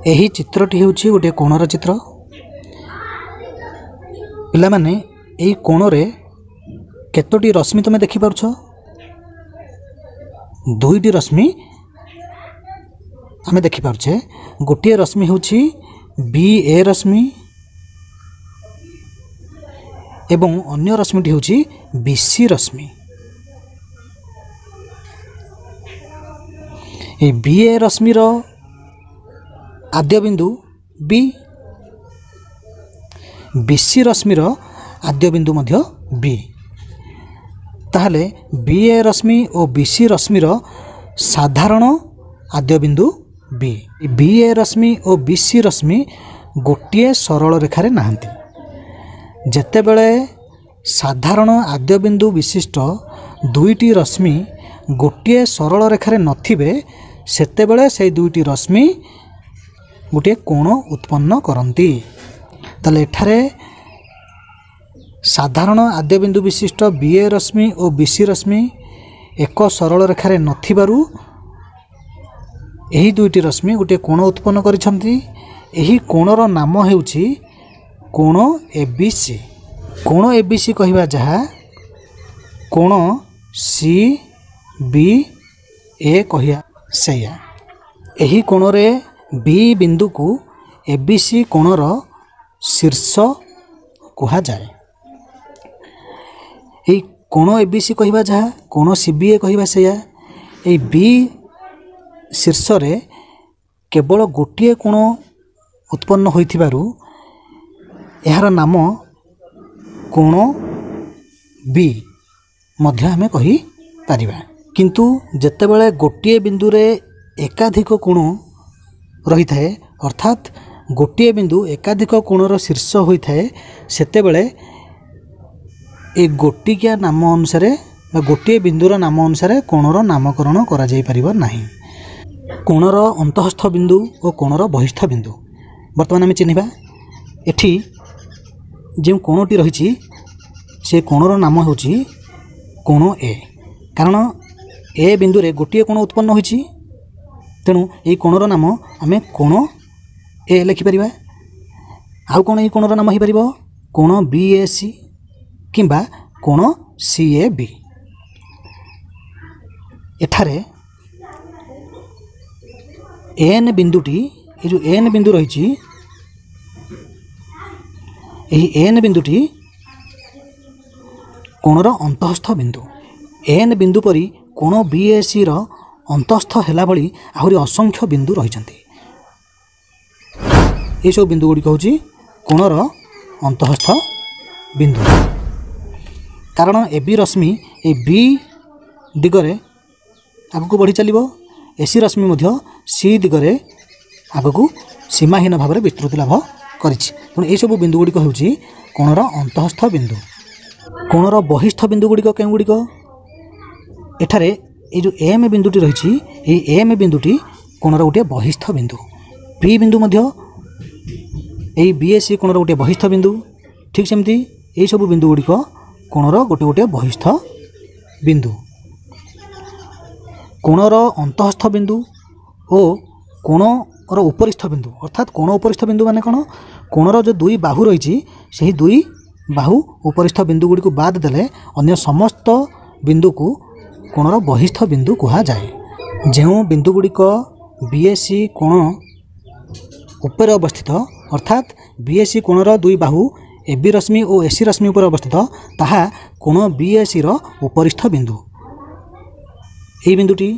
यही चित्रटी ହେଉଛି गोटे कोणर चित्र। पिला माने एई कोणरे केतोटी रश्मि तुमे देखि पारुछ? दुईटी रश्मि आमे देखि पारुछे। गोटे रश्मि होछि बी ए रश्मि एवं अन्य रश्मिटी होछि B C Rashmi. A B ए रश्मिर आद्य बिंदु बी, बीसी रश्मिर आद्य बिंदु मध्य बी। ताहले बी ए रश्मि और बीसी रश्मिर साधारण आद्य बिंदु बी। बी ए रश्मि और बीसी रश्मि गोटे सरल रेखारे नाहंती। जेतेबेले साधारण आद्य बिंदु विशिष्ट दुईटी रश्मि गोटे सरल रेखारे नथिबे सेतेबेले से दुईटी रश्मि गोटे कोण उत्पन्न करती। ताले एठारे साधारण आद्य बिंदु विशिष्ट बी ए रश्मि और बीसी रश्मि एक सरल रेखारे नथिबारु एही दुईटी रश्मि गोटे कोण उत्पन्न करिसंती। एही कोणर नाम हेउछि कोण एबीसी। कोण एबीसी कहिबा जहा कोण सी बी ए कहिया सेया। एही कोणरे बी बिंदु को एबीसी कोणर शीर्ष कहा जाए। एई कोण एबीसी कहिबा जहा कोण सीबीए कहिबा सेया। एई बी शीर्ष रे केवल गोटे कोण उत्पन्न होइथिबारु एहार नाम कोण बी मध्य हमें कहि पारिबा। किंतु जेतेबेले गोटे बिंदु रे एकाधिक कोण रही थाए अर्थात गोटे बिंदु एकाधिक कोणर शीर्ष होता है सेतेबेले ए गोटिकिया नाम अनुसार गोटे बिंदुर नाम अनुसार कोणर नामकरण करा जाई परिबो नाही। कोणर अंतःस्थ बिंदु और कोणर बहिस्थ बिंदु वर्तमान आम चिन्हवा। एठी जो कोणटी रही से कोणर नाम होची कोण ए। कारण ए बिंदु रे गोटे कोण उत्पन्न होईची तेणु ये कोणर नाम आमे कोण ए लिखिपर। आउ कौन ये कोणर नाम हो पार कोण बी ए सी किंबा कोण सी ए बी। एठारे एन बिंदुटी ये जो एन बिंदु रही एन बिंदुटी कोणर अंतःस्थ बिंदु। एन बिंदु परी कोण बी ए सी रो अंतःस्थ हैला भली आहुरी असंख्य बिंदु रही। ये सब बिंदु गुड़िक हूँ कोणर अंतःस्थ बिंदु। कारण A B Rashmi A B दिगरे आगक बढ़ी चलो एसी रश्मि मध्य सी दिगरे आगक सीमाहीन भाव में विस्तृति लाभ कर सब बिंदु गुड़िक हूँ कोणर अंतःस्थ बिंदु। कोणर बहिस्थ बिंदु गुड़िक केउ गुड़िक एठारे ये जो एम बिंदुटी रही एम बिंदुटी कोणर गोटे बहिस्थ बिंदु। पी बिंदु मध्य यही बीएससी कोणर गोटे बहिस्थ बिंदु। ठीक सेमती यही सब बिंदु गुड़िक कोणर गोटे गोटे बहिस्थ बिंदु। कोणर अंतःस्थ बिंदु और कोणर उपरिस्थ बिंदु अर्थात कोण उपरिस्थ बिंदु माने कौन कोणर जो दुई बाहु रही से दुई बाहु उपरिस्थ बिंदु गुड़ी बाद देले अन्य समस्त बिंदु को कोणर बहिस्थ बिंदु कहा जाए। जो बिंदु गुड़िक बीएससी कोण उपर अवस्थित अर्थात बीएससी कोणर दुई बाहु एबी रश्मि और एसी रश्मि उपर अवस्थित ताहा कोण बीएससी रो उपरिस्थ बिंदु। यही बिंदुटी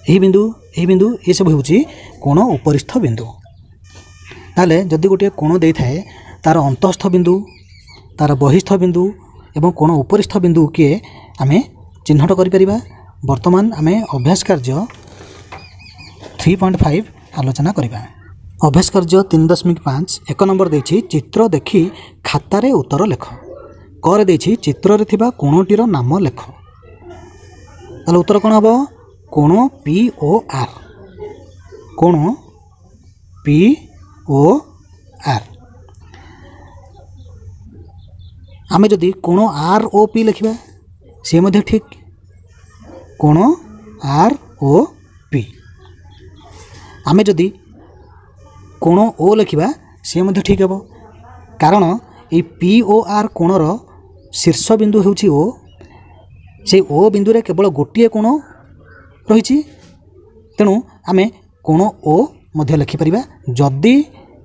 यही बिंदु ये सब होची कोण उपरिस्थ बिंदु। ताले जदि गोटे कोण दे थाए तार अंतःस्थ बिंदु तार बहिस्थ बिंदु एवं कोण उपरिस्थ बिंदु किए आमे चिन्हट करि परिबा। वर्तमान आमे अभ्यास कार्य 3.5 आलोचना करिबा। अभ्यास कार्य 3.5 एक नंबर देछि चित्र देखि खातारे उत्तर लेख। कर देछि चित्र रे थिबा कोणटीर नाम लेख। ताले उत्तर कोन हबो कोण पी ओ आर। कोण पी ओ आर। आमे जदि कोण आर ओ पी लिखा सी मध्य ठीक, कोण आर ओ पी। आमे जदि कोण ओ लिखा सी मध्य ठीक हे, कारण ये पी ओ आर कोणर शीर्ष बिंदु होउछि ओ, से ओ बिंदु रे केवल गोटे कोण रही, तेणु आमे कोण ओ मध्य लिखिपर। जदि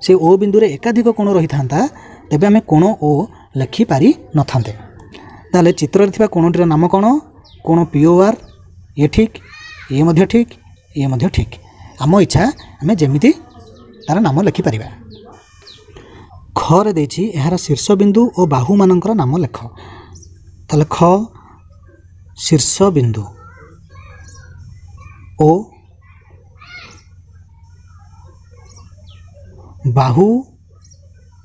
से ओ बिंदु रे एकाधिक कोण रही था तेबे आमे कोण ओ लिखिपारि न थांते। ताले चित्र थिबा कोणटीर नाम कोण, कोण पी ओ आर। ये ठीक, ये मध्य ठीक, ये मध्य ठीक। आम इच्छा आमे जेमिति तार नाम लिखिपर। ख रे देछि एहार शीर्ष बिंदु और बाहु मानकर नाम लेख। ताले ख शीर्ष बिंदु ओ बाहु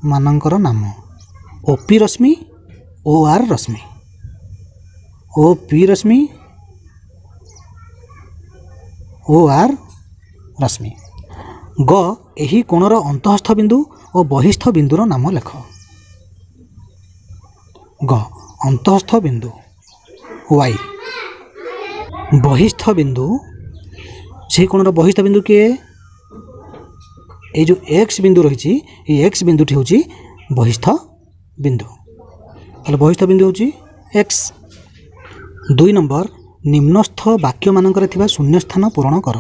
मानकर नाम, ओ पी रश्मि ओ आर रश्मि, ओ पी रश्मि ओ आर रश्मि। ग एही कोणर अंतःस्थ बिंदु और बहिस्थ बिंदुर नाम लेख। ग अंतःस्थ बिंदु वाई, बहिस्थ बिंदु से कोणर बहिस्थ बिंदु किए, ये जो एक्स बिंदु रही, ये एक्स बिंदुटी हूँ बहिस्थ बिंदु। ताले बहिस्थ बिंदु हूँ एक्स। 2 नंबर निम्नस्थ वाक्य मानकर थिबा शून्य स्थान पूरण कर।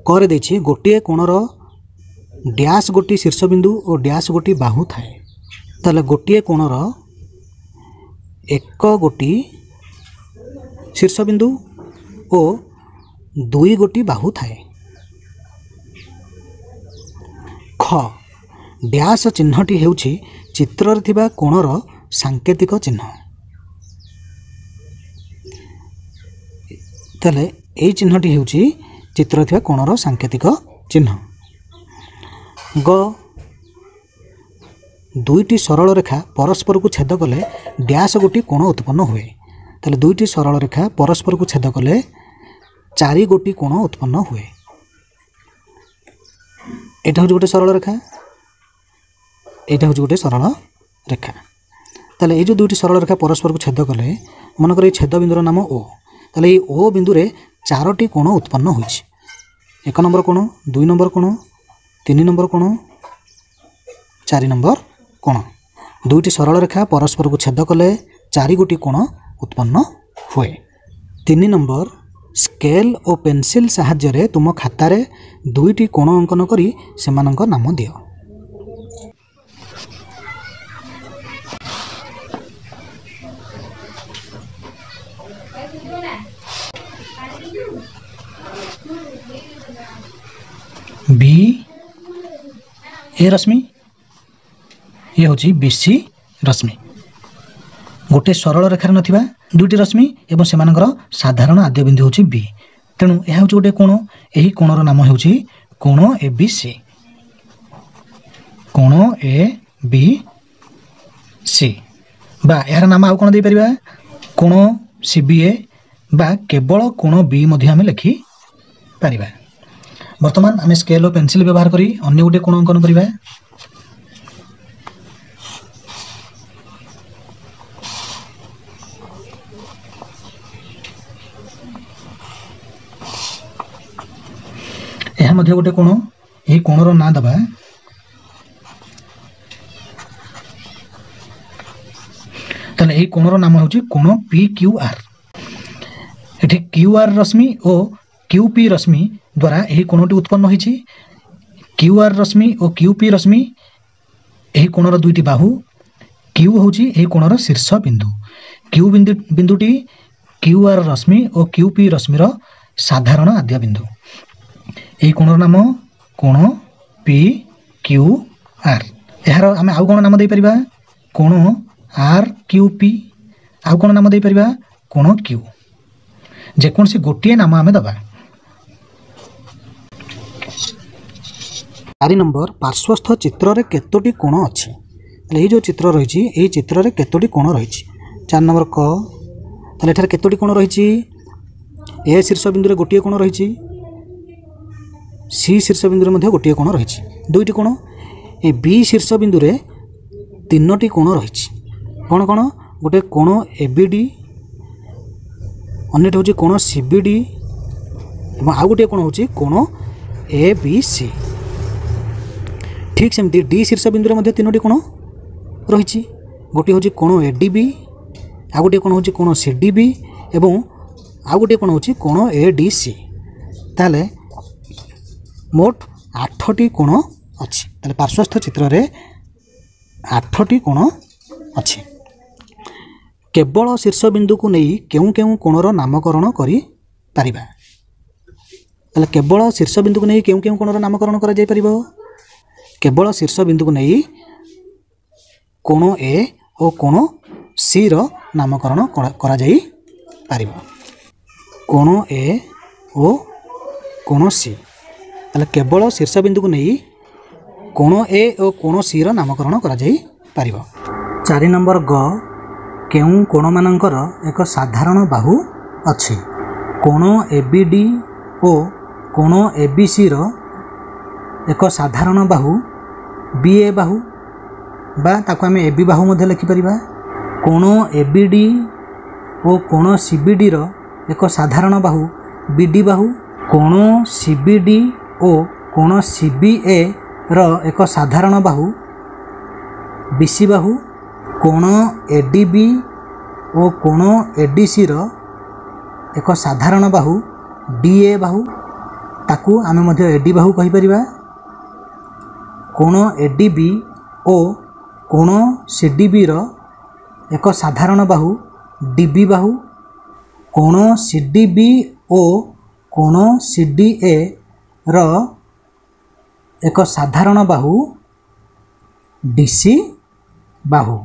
करे देछि गोटे कोणर डैश गोटी शीर्ष बिंदु और डैश गोटी बाहु थाए। ताले गोटे कोणर एक गोटी शीर्ष बिंदु और 2 गोटी बाहु थाए। ख डैश चिन्हटी हेउछि चित्र थिबा कोणर सांकेतिक चिन्ह। ताले एई चिन्हटी हेउछि चित्र थिबा कोणर सांकेतिक चिन्ह। ग 2टी सरल रेखा परस्पर को छेद कले डैश गोटी कोण उत्पन्न हुए। ताले 2टी सरल रेखा परस्पर को छेद कले 4 गोटी कोण उत्पन्न हुए। एटा हूँ गोटे सरल रेखा, एटा हूँ गोटे सरल रेखा। ताले ये जो 2टी सरल रेखा परस्पर को छेद कले, मनकर ये छेद बिंदुर नाम ओ। ताले ये ओ बिंदु रे 4टी कोण उत्पन्न होइछि। 1 नंबर कोण, 2 नंबर कोण, 3 नंबर कोण, 4 नंबर कोण। 2टी सरल रेखा परस्पर को छेद कले 4 गोटी कोण उत्पन्न हुए। 3 नंबर स्केल और पेंसिल साहाय्य रे तुम खातार 2टी कोण अंकन करी सेमानक नाम दियो। बी ए रश्मि, ये हूँ बीसी रश्मि। गोटे सरल रेखार नथिबा 2टी रश्मि एवं सेमानकर साधारण आद्य बिंदु हूँ बी। तेणु यह हूँ गोटे कोण, यही कोणर नाम हूँ कोण ए बी सी। कोण ए बी सी बा यार नाम आउ कोण दे परिबा, कोण सी बी ए बा केवल कोण बी मध्य आमे लिखि परिबा। वर्तमान आमे स्केल और पेंसिल व्यवहार करी अन्य गोटे कोण अंकन करिबा। यह मध्य गोटे कोण, यही कोणर ना दबा ताले यही कोणर नाम होची कोण पी क्यू आर। एठी क्यू आर रश्मि और क्यू पी रश्मि द्वारा यही कोणटी उत्पन्न होइछि। क्यू आर रश्मि और क्यू पी रश्मि यही कोणर 2टी बाहु। क्यू होची यही कोणर शीर्ष बिंदु। क्यू बिंदुटी क्यू आर रश्मि और क्यू पी रश्मिर साधारण आद्य बिंदु। यही कोणर नाम कोण पी क्यू आर। यार आमे आउ कोण नाम दे परिबा, कोण आर क्यू पी। आउ कोण नाम दे परिबा, कोण क्यू। जेकोसी गोटे नाम आमे दबा। 4 नंबर पार्श्वस्थ चित्र रे केतोटी कोण अछि। ये जो चित्र रही यही चित्र रे केतोटी कोण रही। 4 नंबर क ताले एठार केतोटी कोण रही। ए शीर्ष बिंदु रे गोटे कोण रही, सी शीर्षबिंदु में गोटे कोण रही दुईटी कोण ए बी शीर्षबिंदु में तीनोटी कोण रही कौन कौन गोटे कोण ए बी डी अन्यटी हूँ कोण सी बी डी और आउ गोटे कोण हूँ कोण ए बी सी ठीक सेमती डी शीर्षबिंदु में तीनोटी कोण रही गोटे हूँ कोण ए डी बी आउ गोटे कोण हूँ कोण सी डी बी एवं आउ गोटे कोण हूँ कोण ए डी सी ताले मोट 8टी कोण अच्छी ताले पार्श्वस्थ चित्र रे 8टी कोण अच्छी केवल शीर्षबिंदु को नहीं केउ केउ कोणर नामकरण करि परिबा ताले केवल शीर्षबिंदु को नहीं केउ केउ कोणर नामकरण करा जाय परिबो केवल शीर्षबिंदु को नहीं कोण ए और कोण सी रो नामकरण करा जाय परिबो कोण ए और कोण सी ताले केवल शीर्षबिंदु को नहीं कोण ए और कोण सी रो नामकरण करा जाय परिबो 4 नंबर ग केउ कोण मानकर एक साधारण बाहु अच्छी कोण ए बी डी और कोण ए बी सी रो एक साधारण बाहु बी ए बाहु बा ताको आमे ए बी बाहु मध्ये लिखि परिबा कोण ए बी डी और कोण सी बी डी रो एक साधारण बाहु बी डी बाहु कोण सी बी डी और कोण सी बी ए रो एक साधारण बाहु बी सी बाहु कोण ए डी बी और कोण ए डी सी रो एक साधारण बाहु डी ए बाहु ताकू आमे मध्ये ए डी बाहु कहि परिबा कोण ए डी बी और कोण सी डी बी रो एक साधारण बाहु डी बी बाहु कोण सी डी बी और कोण सी डी ए रो एक साधारण बाहु डी सी बाहु।